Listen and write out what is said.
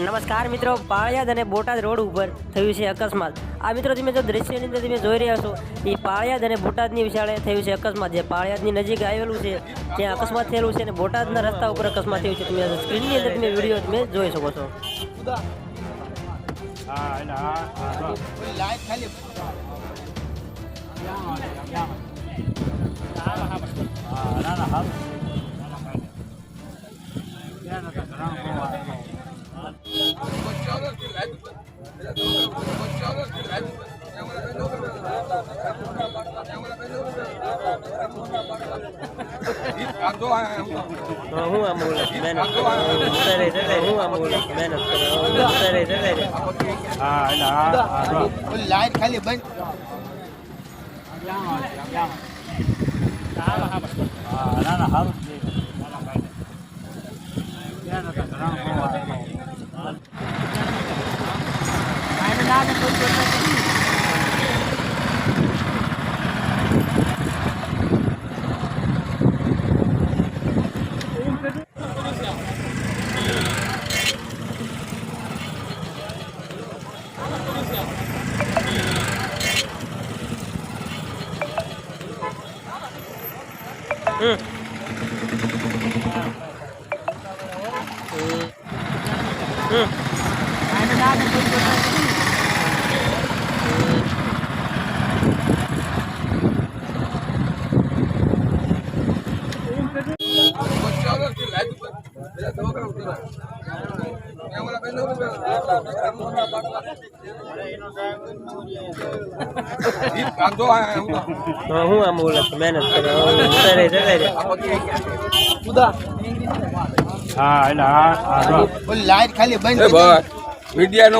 નમસ્કાર મિત્રો, પાળિયાદ અને બોટાદ રોડ ઉપર થયું છે અકસ્માત। આ મિત્રો તમે જો દ્રશ્યની અંદર તમે જોઈ રહ્યા છો એ પાળિયાદ અને બોટાદની વિશાળે થયું છે અકસ્માત। જે પાળિયાદની નજીક આવેલું છે ત્યાં અકસ્માત થયેલું છે અને બોટાદના રસ્તા ઉપર અકસ્માત થયું છે। તમે સ્ક્રીનની અંદર તમે વિડીયો તમે જોઈ શકો છો। હું આમ બોલે મહેનત લાઈટ ખાલી બંધ હું આમ બોલે મહેનત લાઈટ ખાલી બંધ વિડિયા નો